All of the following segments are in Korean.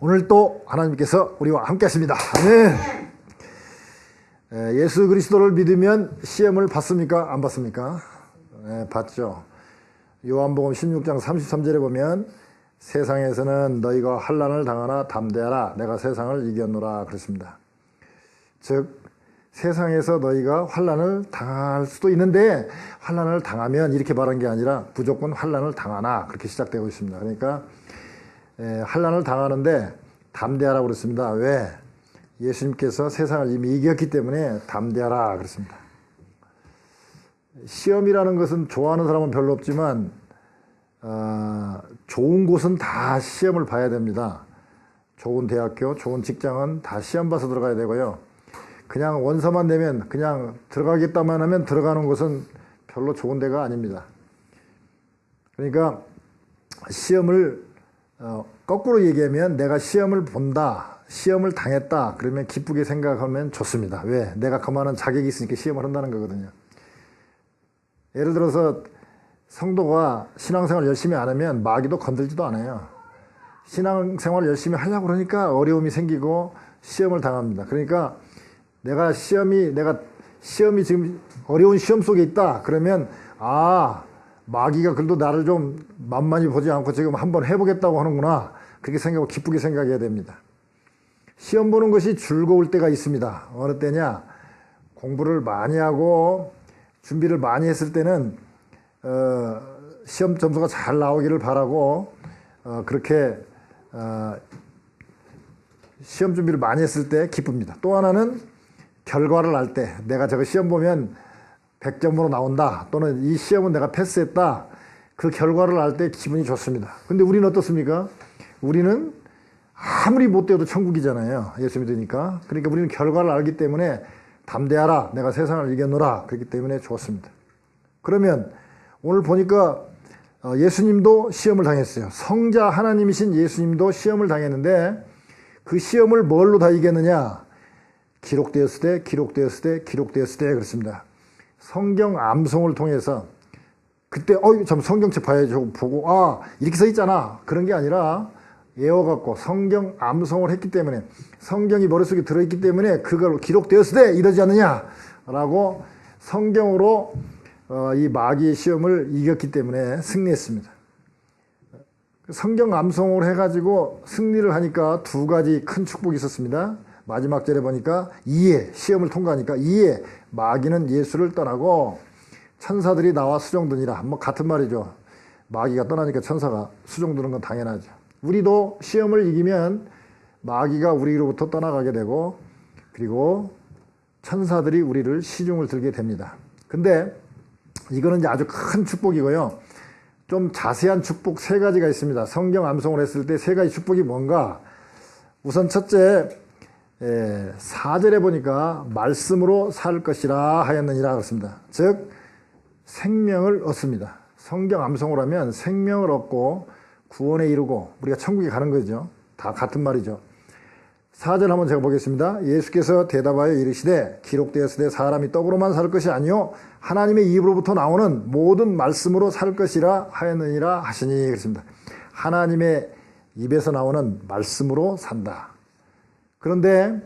오늘 또 하나님께서 우리와 함께 하십니다. 아멘. 예수 그리스도를 믿으면 시험을 받습니까? 안 받습니까? 받죠. 요한복음 16장 33절에 보면 세상에서는 너희가 환난을 당하나 담대하라 내가 세상을 이겼노라 그랬습니다. 즉 세상에서 너희가 환난을 당할 수도 있는데 환난을 당하면 이렇게 말한 게 아니라 무조건 환난을 당하나 그렇게 시작되고 있습니다. 그러니까 환난을 당하는데 담대하라 그랬습니다. 왜? 예수님께서 세상을 이미 이겼기 때문에 담대하라 그랬습니다. 시험이라는 것은 좋아하는 사람은 별로 없지만 좋은 곳은 다 시험을 봐야 됩니다. 좋은 대학교, 좋은 직장은 다 시험 봐서 들어가야 되고요. 그냥 원서만 내면 그냥 들어가겠다만 하면 들어가는 곳은 별로 좋은 데가 아닙니다. 그러니까 시험을 거꾸로 얘기하면 내가 시험을 본다, 시험을 당했다 그러면 기쁘게 생각하면 좋습니다. 왜? 내가 그만한 자격이 있으니까 시험을 한다는 거거든요. 예를 들어서 성도가 신앙생활 열심히 안 하면 마귀도 건들지도 않아요. 신앙생활 열심히 하려고 그러니까 어려움이 생기고 시험을 당합니다. 그러니까 내가 시험이 지금 어려운 시험 속에 있다 그러면 마귀가 그래도 나를 좀 만만히 보지 않고 지금 한번 해보겠다고 하는구나 그렇게 생각하고 기쁘게 생각해야 됩니다. 시험 보는 것이 즐거울 때가 있습니다. 어느 때냐? 공부를 많이 하고 준비를 많이 했을 때는 시험 점수가 잘 나오기를 바라고 그렇게 시험 준비를 많이 했을 때 기쁩니다. 또 하나는 결과를 알 때 내가 저거 시험 보면 100점으로 나온다 또는 이 시험은 내가 패스했다 그 결과를 알 때 기분이 좋습니다. 근데 우리는 어떻습니까? 우리는 아무리 못되어도 천국이잖아요. 예수 믿으니까. 그러니까 우리는 결과를 알기 때문에 담대하라 내가 세상을 이겼노라 그렇기 때문에 좋습니다. 그러면 오늘 보니까 예수님도 시험을 당했어요. 성자 하나님이신 예수님도 시험을 당했는데 그 시험을 뭘로 다 이겼느냐? 기록되었을 때 그렇습니다. 성경 암송을 통해서 그때 참 성경책 봐야지 보고 이렇게 써 있잖아 그런 게 아니라 외워갖고 성경 암송을 했기 때문에 성경이 머릿속에 들어있기 때문에 그걸 기록되었을 때 이러지 않느냐라고 성경으로 이 마귀의 시험을 이겼기 때문에 승리했습니다. 성경 암송을 해가지고 승리를 하니까 두 가지 큰 축복이 있었습니다. 마지막 절에 보니까 이에 시험을 통과하니까 이에 마귀는 예수를 떠나고 천사들이 나와 수종드니라. 같은 말이죠. 마귀가 떠나니까 천사가 수종드는 건 당연하죠. 우리도 시험을 이기면 마귀가 우리로부터 떠나가게 되고 그리고 천사들이 우리를 시중을 들게 됩니다. 근데 이거는 이제 아주 큰 축복이고요. 좀 자세한 축복 세 가지가 있습니다. 성경 암송을 했을 때 세 가지 축복이 뭔가? 우선 첫째 4절에 보니까 말씀으로 살 것이라 하였느니라 그렇습니다. 즉 생명을 얻습니다. 성경 암송을 하면 생명을 얻고 구원에 이르고 우리가 천국에 가는 거죠. 다 같은 말이죠. 4절 한번 제가 보겠습니다. 예수께서 대답하여 이르시되 기록되었으되 사람이 떡으로만 살 것이 아니요 하나님의 입으로부터 나오는 모든 말씀으로 살 것이라 하였느니라 하시니 그렇습니다. 하나님의 입에서 나오는 말씀으로 산다. 그런데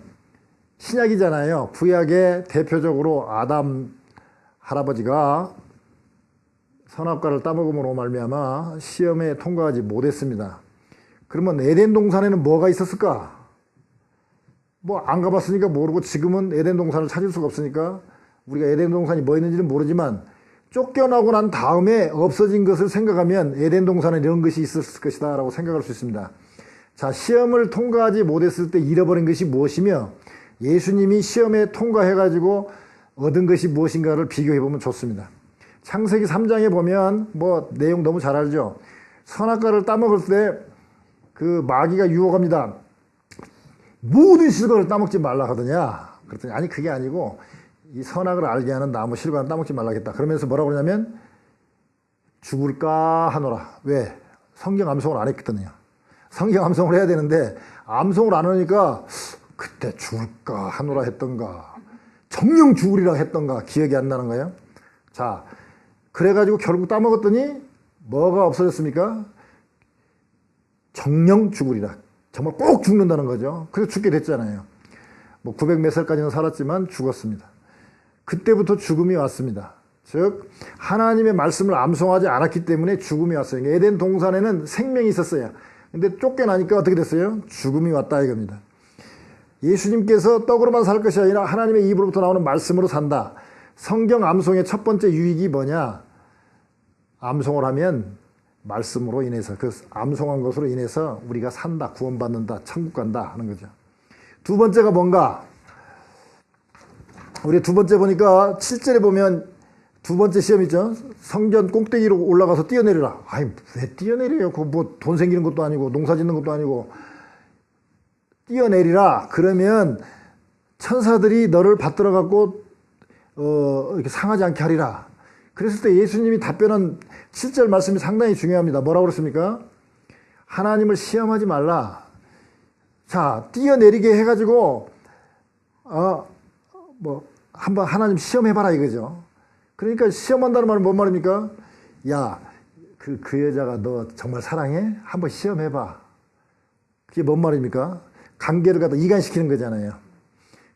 신약이잖아요. 구약의 대표적으로 아담 할아버지가 선악과를 따먹음으로 말미암아 시험에 통과하지 못했습니다. 그러면 에덴 동산에는 뭐가 있었을까? 안 가봤으니까 모르고 지금은 에덴 동산을 찾을 수가 없으니까 우리가 에덴 동산이 뭐 있는지는 모르지만 쫓겨나고 난 다음에 없어진 것을 생각하면 에덴 동산에 이런 것이 있었을 것이다 라고 생각할 수 있습니다. 자, 시험을 통과하지 못했을 때 잃어버린 것이 무엇이며 예수님이 시험에 통과해가지고 얻은 것이 무엇인가를 비교해보면 좋습니다. 창세기 3장에 보면 내용 너무 잘 알죠. 선악과를 따먹을 때 그 마귀가 유혹합니다. 모든 실과를 따먹지 말라 하더냐. 그랬더니 아니 그게 아니고 이 선악을 알게 하는 나무 실과는 따먹지 말라겠다. 그러면서 뭐라고 그러냐면 죽을까 하노라. 왜? 성경 암송을 안 했거든요. 성경 암송을 해야 되는데 암송을 안 하니까 그때 죽을까 하노라 했던가 정령 죽으리라 했던가 기억이 안 나는 거예요. 자, 그래가지고 결국 따먹었더니 뭐가 없어졌습니까? 정령 죽으리라. 정말 꼭 죽는다는 거죠. 그래서 죽게 됐잖아요. 뭐 900 몇 살까지는 살았지만 죽었습니다. 그때부터 죽음이 왔습니다. 즉 하나님의 말씀을 암송하지 않았기 때문에 죽음이 왔어요. 에덴 동산에는 생명이 있었어요. 근데 쫓겨나니까 어떻게 됐어요? 죽음이 왔다 이겁니다. 예수님께서 떡으로만 살 것이 아니라 하나님의 입으로부터 나오는 말씀으로 산다. 성경 암송의 첫 번째 유익이 뭐냐? 암송을 하면 말씀으로 인해서, 그 암송한 것으로 인해서 우리가 산다, 구원받는다, 천국 간다 하는 거죠. 두 번째가 뭔가? 우리 두 번째 보니까 7절에 보면 두 번째 시험 있죠? 성전 꼭대기로 올라가서 뛰어내리라. 아니, 왜 뛰어내려요? 그거 뭐 돈 생기는 것도 아니고, 농사 짓는 것도 아니고. 뛰어내리라. 그러면 천사들이 너를 받들어 갖고, 이렇게 상하지 않게 하리라. 그랬을 때 예수님이 답변한 7절 말씀이 상당히 중요합니다. 뭐라고 그랬습니까? 하나님을 시험하지 말라. 자, 뛰어내리게 해가지고, 한번 하나님 시험해봐라 이거죠. 그러니까 시험한다는 말은 뭔 말입니까? 야, 그 여자가 너 정말 사랑해? 한번 시험해봐. 그게 뭔 말입니까? 관계를 갖다 이간시키는 거잖아요.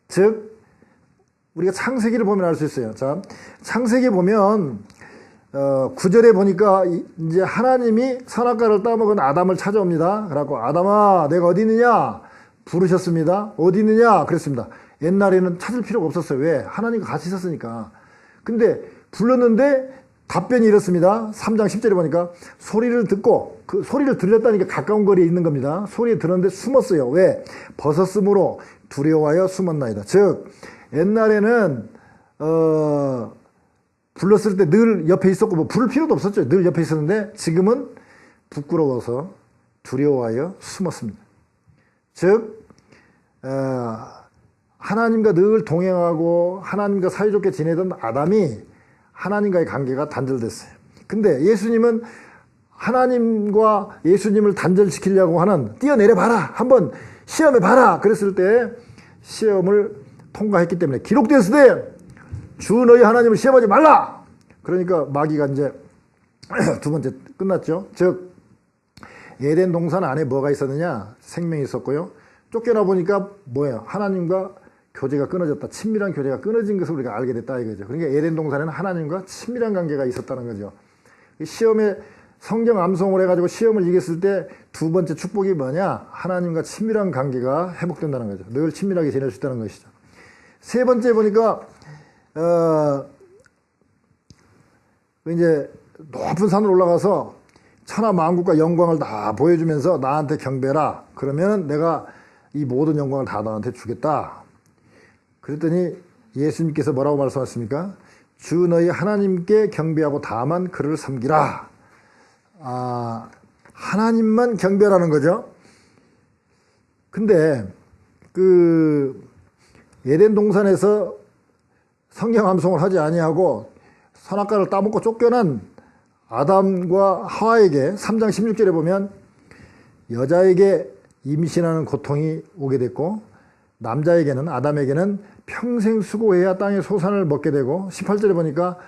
즉, 우리가 창세기를 보면 알 수 있어요. 자, 창세기 보면, 9절에 보니까 이제 하나님이 선악과를 따먹은 아담을 찾아옵니다. 그래갖고, 아담아, 내가 어디 있느냐? 부르셨습니다. 어디 있느냐? 그랬습니다. 옛날에는 찾을 필요가 없었어요. 왜? 하나님과 같이 있었으니까. 근데 불렀는데 답변이 이렇습니다. 3장 10절에 보니까 소리를 듣고, 그 소리를 들렸다니까 가까운 거리에 있는 겁니다. 소리를 들었는데 숨었어요. 왜? 벗었으므로 두려워하여 숨었나이다. 즉, 옛날에는 불렀을 때 늘 옆에 있었고 뭐 부를 필요도 없었죠. 늘 옆에 있었는데 지금은 부끄러워서 두려워하여 숨었습니다. 즉 하나님과 늘 동행하고 하나님과 사이좋게 지내던 아담이 하나님과의 관계가 단절됐어요. 근데 예수님은 하나님과 예수님을 단절시키려고 하는 뛰어내려봐라, 한번 시험해봐라 그랬을 때 시험을 통과했기 때문에 기록되었으되 주 너희 하나님을 시험하지 말라. 그러니까 마귀가 이제 두 번째 끝났죠. 즉 에덴 동산 안에 뭐가 있었느냐? 생명이 있었고요. 쫓겨나 보니까 뭐예요? 하나님과 교제가 끊어졌다. 친밀한 교제가 끊어진 것을 우리가 알게 됐다 이거죠. 그러니까 에덴 동산에는 하나님과 친밀한 관계가 있었다는 거죠. 시험에 성경 암송을 해가지고 시험을 이겼을 때 두 번째 축복이 뭐냐? 하나님과 친밀한 관계가 회복된다는 거죠. 늘 친밀하게 지낼 수 있다는 것이죠. 세 번째 보니까 이제 높은 산으로 올라가서 천하 만국과 영광을 다 보여주면서 나한테 경배라. 그러면 내가 이 모든 영광을 다 너한테 주겠다. 그랬더니 예수님께서 뭐라고 말씀하셨습니까? 주 너희 하나님께 경배하고 다만 그를 섬기라. 하나님만 경배라는 거죠. 근데 에덴 동산에서 성경 암송을 하지 아니하고 선악과를 따먹고 쫓겨난 아담과 하와에게 3장 16절에 보면 여자에게 임신하는 고통이 오게 됐고 남자에게는 아담에게는 평생 수고해야 땅의 소산을 먹게 되고 18절에 보니까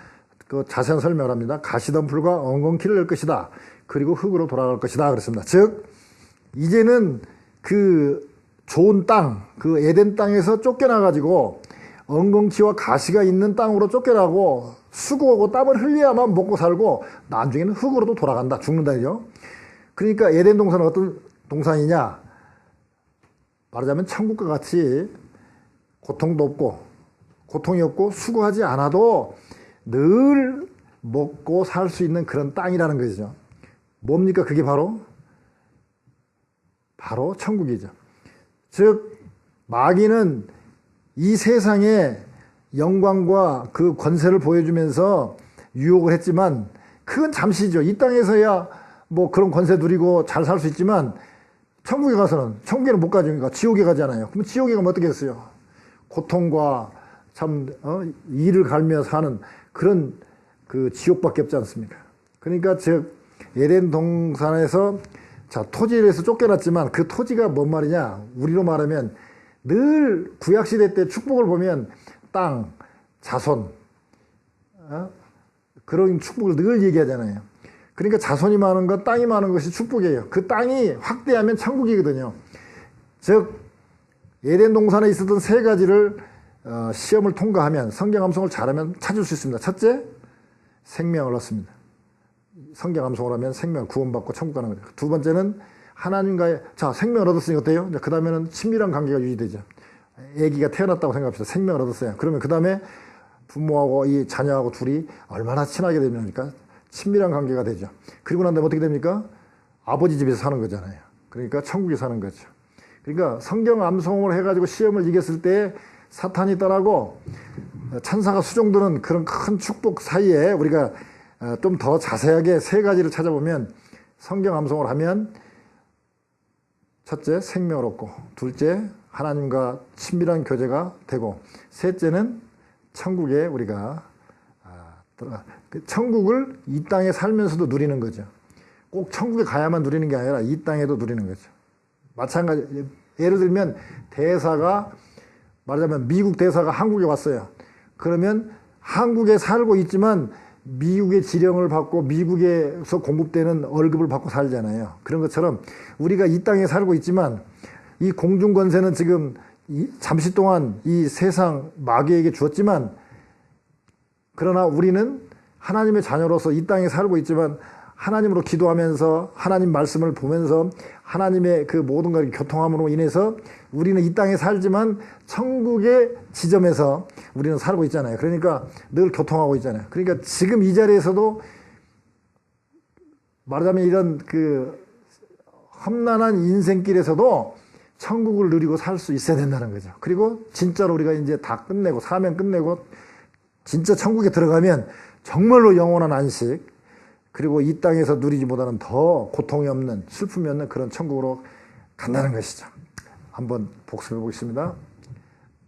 그 자세한 설명을 합니다. 가시덤불과 엉겅퀴를 낼 것이다. 그리고 흙으로 돌아갈 것이다. 그랬습니다. 즉 이제는 그 좋은 땅, 그 에덴 땅에서 쫓겨나가지고 엉겅퀴와 가시가 있는 땅으로 쫓겨나고 수고하고 땀을 흘려야만 먹고 살고 나중에는 흙으로도 돌아간다. 죽는다죠. 그러니까 에덴 동산은 어떤 동산이냐? 말하자면 천국과 같이 고통도 없고 고통이 없고 수고하지 않아도 늘 먹고 살 수 있는 그런 땅이라는 거죠. 뭡니까? 그게 바로 천국이죠. 즉 마귀는 이 세상의 영광과 그 권세를 보여주면서 유혹을 했지만 그건 잠시죠. 이 땅에서야 뭐 그런 권세 누리고 잘 살 수 있지만 천국에 가서는, 천국에는 못 가니까 지옥에 가잖아요. 그럼 지옥에 가면 어떻게 했어요? 고통과 이를 갈며 사는 그런 그 지옥밖에 없지 않습니까? 그러니까 즉 에덴 동산에서 자, 토지에 대해서 쫓겨났지만 그 토지가 뭔 말이냐? 우리로 말하면 늘 구약시대 때 축복을 보면 땅, 자손, 그런 축복을 늘 얘기하잖아요. 그러니까 자손이 많은 것, 땅이 많은 것이 축복이에요. 그 땅이 확대하면 천국이거든요. 즉 에덴 동산에 있었던 세 가지를 시험을 통과하면, 성경 암송을 잘하면 찾을 수 있습니다. 첫째, 생명을 얻습니다. 성경 암송을 하면 생명, 구원받고 천국 가는 거죠. 두 번째는 하나님과의, 자, 생명을 얻었으니 어때요? 그 다음에는 친밀한 관계가 유지되죠. 아기가 태어났다고 생각합시다. 생명을 얻었어요. 그러면 그 다음에 부모하고 이 자녀하고 둘이 얼마나 친하게 됩니까? 친밀한 관계가 되죠. 그리고 난 다음에 어떻게 됩니까? 아버지 집에서 사는 거잖아요. 그러니까 천국에 사는 거죠. 그러니까 성경 암송을 해가지고 시험을 이겼을 때 사탄이 떠나고 천사가 수종드는 그런 큰 축복 사이에 우리가 좀 더 자세하게 세 가지를 찾아보면, 성경 암송을 하면 첫째, 생명을 얻고, 둘째, 하나님과 친밀한 교제가 되고, 셋째는 천국에 우리가 천국을 이 땅에 살면서도 누리는 거죠. 꼭 천국에 가야만 누리는 게 아니라 이 땅에도 누리는 거죠. 마찬가지, 예를 들면 대사가, 말하자면 미국 대사가 한국에 왔어요. 그러면 한국에 살고 있지만 미국의 지령을 받고 미국에서 공급되는 월급을 받고 살잖아요. 그런 것처럼 우리가 이 땅에 살고 있지만 이 공중권세는 지금 잠시 동안 이 세상 마귀에게 주었지만, 그러나 우리는 하나님의 자녀로서 이 땅에 살고 있지만 하나님으로 기도하면서 하나님 말씀을 보면서 하나님의 그 모든 것을 교통함으로 인해서 우리는 이 땅에 살지만 천국의 지점에서 우리는 살고 있잖아요. 그러니까 늘 교통하고 있잖아요. 그러니까 지금 이 자리에서도 말하자면 이런 그 험난한 인생길에서도 천국을 누리고 살 수 있어야 된다는 거죠. 그리고 진짜로 우리가 이제 다 끝내고 사명 끝내고 진짜 천국에 들어가면 정말로 영원한 안식, 그리고 이 땅에서 누리지 못하는 더 고통이 없는, 슬픔이 없는 그런 천국으로 간다는 것이죠. 한번 복습해 보겠습니다.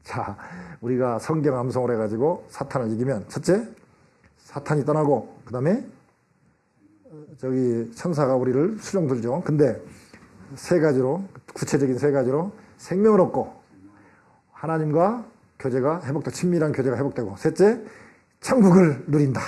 자, 우리가 성경 암송을 해가지고 사탄을 이기면, 첫째, 사탄이 떠나고, 그 다음에 저기 천사가 우리를 수종 들죠. 근데 세 가지로, 구체적인 세 가지로 생명을 얻고, 하나님과 교제가 회복되고, 친밀한 교제가 회복되고, 셋째, 천국을 누린다.